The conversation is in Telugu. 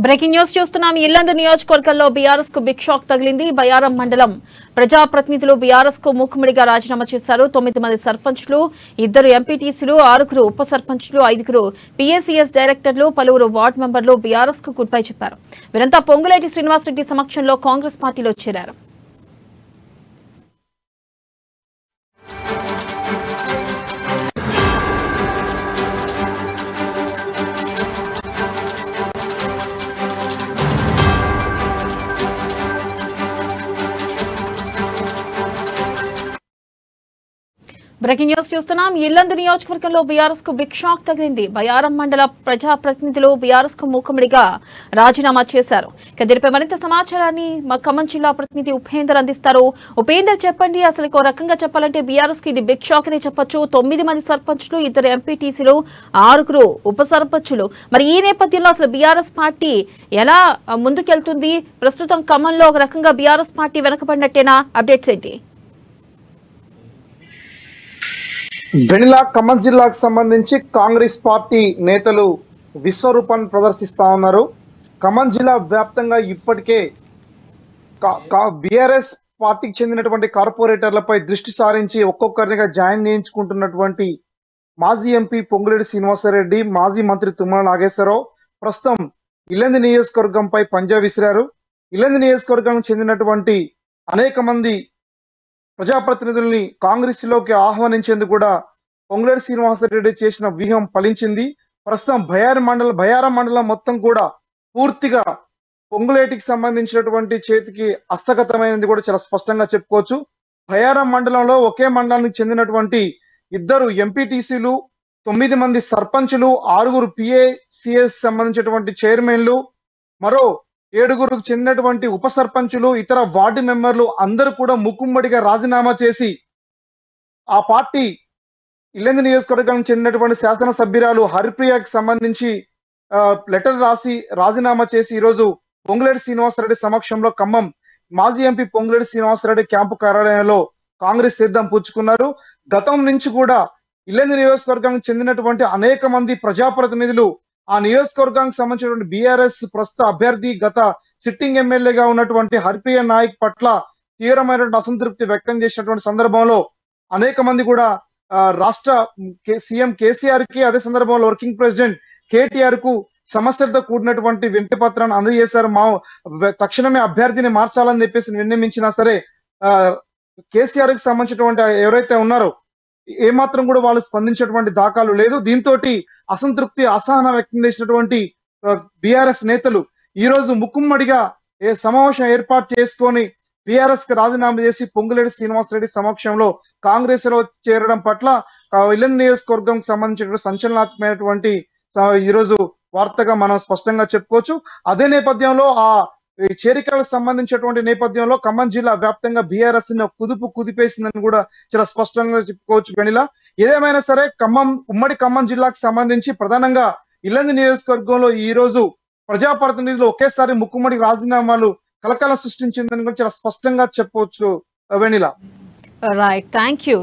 బ్రేకింగ్ న్యూస్ చూస్తున్నాం. ఇల్లందు నియోజకవర్గంలో బీఆర్ఎస్ కు బిగ్ షాక్ తగిలింది. బయారం మండలం ప్రజాప్రతినిధులు బీఆర్ఎస్ కు మూకుమ్మడిగా రాజీనామా చేశారు. 9 మంది సర్పంచ్లు, 2 ఎంపీటీసీలు, 6 ఉప సర్పంచ్లు, 5 పీఏసీఎస్ డైరెక్టర్లు, పలువురు వార్డు మెంబర్లు బీఆర్ఎస్ కు గుడ్ బై చెప్పారు. వీరంతా పొంగులేటి శ్రీనివాసరెడ్డి సమక్షంలో కాంగ్రెస్ పార్టీలో చేరారు. బ్రేకింగ్ న్యూస్ చూస్తున్నాం. ఇల్లందు నియోజకవర్గంలో బీఆర్ఎస్ కు బిగ్ షాక్ తగిలింది. బయారం మండల ప్రజాప్రతినిధులు బీఆర్ఎస్ కు మూకుమ్మడిగా రాజీనామా చేశారు. దీనిపై మరింత సమాచారాన్ని మా ఖమ్మం జిల్లా ప్రతినిధి ఉపేందర్ అందిస్తారు. ఉపేందర్, చెప్పండి, అసలు ఒక రకంగా చెప్పాలంటే బీఆర్ఎస్ కు ఇది బిగ్ షాక్ అని చెప్పొచ్చు. 9 మంది సర్పంచ్లు, 2 ఎంపీటీసీలు, 6 ఉప సర్పంచులు. మరి ఈ నేపథ్యంలో అసలు బీఆర్ఎస్ పార్టీ ఎలా ముందుకెళ్తుంది? ప్రస్తుతం ఖమ్మంలో ఒక రకంగా బీఆర్ఎస్ పార్టీ వెనకబడినట్టేనా? అప్డేట్స్ ఏంటి? వెనిలా ఖమ్మం జిల్లాకు సంబంధించి కాంగ్రెస్ పార్టీ నేతలు విశ్వరూపాన్ని ప్రదర్శిస్తా ఉన్నారు. ఖమ్మం జిల్లా వ్యాప్తంగా ఇప్పటికే బీఆర్ఎస్ పార్టీకి చెందినటువంటి కార్పొరేటర్లపై దృష్టి సారించి ఒక్కొక్కరినిగా జాయిన్ చేయించుకుంటున్నటువంటి మాజీ ఎంపీ పొంగులేటి శ్రీనివాసరెడ్డి, మాజీ మంత్రి తుమ్మల నాగేశ్వరరావు ప్రస్తుతం ఇల్లందు నియోజకవర్గంపై పంజా విసిరారు. ఇల్లందు నియోజకవర్గానికి చెందినటువంటి అనేక మంది ప్రజాప్రతినిధుల్ని కాంగ్రెస్ లోకి ఆహ్వానించేందుకు కూడా పొంగులేటి శ్రీనివాసరెడ్డి చేసిన వ్యూహం ఫలించింది. ప్రస్తుతం బయారం మండలం మొత్తం కూడా పూర్తిగా పొంగులేటికి సంబంధించినటువంటి చేతికి హస్తగతమైనది కూడా చాలా స్పష్టంగా చెప్పుకోవచ్చు. బయారం మండలంలో ఒకే మండలానికి చెందినటువంటి 2 ఎంపీటీసీలు, 9 మంది సర్పంచులు, 6 పిఏసిఎస్ సంబంధించినటువంటి చైర్మన్లు, మరో 7 చెందినటువంటి ఉప సర్పంచులు, ఇతర వార్డు మెంబర్లు అందరూ కూడా ముక్కుమ్మడిగా రాజీనామా చేసి ఆ పార్టీ ఇల్లందు నియోజకవర్గానికి చెందినటువంటి శాసనసభ్యురాలు హరిప్రియకి సంబంధించి లెటర్ రాసి రాజీనామా చేసి ఈరోజు పొంగులేటి శ్రీనివాసరెడ్డి సమక్షంలో ఖమ్మం మాజీ ఎంపీ పొంగులేటి శ్రీనివాసరెడ్డి క్యాంపు కార్యాలయంలో కాంగ్రెస్ తీర్థం పుచ్చుకున్నారు. గతం నుంచి కూడా ఇల్లందు నియోజకవర్గానికి చెందినటువంటి అనేక మంది ప్రజాప్రతినిధులు ఆ నియోజకవర్గానికి సంబంధించినటువంటి బీఆర్ఎస్ ప్రస్తుత అభ్యర్థి, గత సిట్టింగ్ ఎమ్మెల్యేగా ఉన్నటువంటి హరిప్రియ నాయక్ పట్ల తీవ్రమైనటువంటి అసంతృప్తి వ్యక్తం చేసినటువంటి సందర్భంలో అనేక మంది కూడా రాష్ట్ర సీఎం కేసీఆర్ కి, అదే సందర్భంలో వర్కింగ్ ప్రెసిడెంట్ కేటీఆర్ కు సమస్యలతో కూడినటువంటి వినతి పత్రాన్ని అందజేశారు. తక్షణమే అభ్యర్థిని మార్చాలని చెప్పేసి విన్నవించినా సరే కేసీఆర్ కి సంబంధించినటువంటి ఎవరైతే ఉన్నారో ఏమాత్రం కూడా వాళ్ళు స్పందించేటువంటి దాఖలు లేదు. దీంతో అసంతృప్తి, అసహనం వ్యక్తం చేసినటువంటి బీఆర్ఎస్ నేతలు ఈ రోజు ముక్కుమ్మడిగా సమావేశం ఏర్పాటు చేసుకొని బీఆర్ఎస్ కి రాజీనామా చేసి పొంగులేటి శ్రీనివాసరెడ్డి సమక్షంలో కాంగ్రెస్ లో చేరడం పట్ల ఇల్లందు నియోజకవర్గం సంబంధించిన సంచలనాత్మకమైనటువంటి ఈ రోజు వార్తగా మనం స్పష్టంగా చెప్పుకోవచ్చు. అదే నేపథ్యంలో ఆ చేరికలకు సంబంధించినటువంటి నేపథ్యంలో ఖమ్మం జిల్లా వ్యాప్తంగా బీఆర్ఎస్ కుదిపేసిందని కూడా చాలా స్పష్టంగా చెప్పుకోవచ్చు. వెనిలా, ఏదేమైనా సరే ఉమ్మడి ఖమ్మం జిల్లాకు సంబంధించి ప్రధానంగా ఇల్లందు నియోజకవర్గంలో ఈ రోజు ప్రజాప్రతినిధులు ఒకేసారి ముక్కుమ్మడి రాజీనామాలు కలకలం సృష్టించిందని కూడా చాలా స్పష్టంగా చెప్పవచ్చు. Vanilla, right, thank you.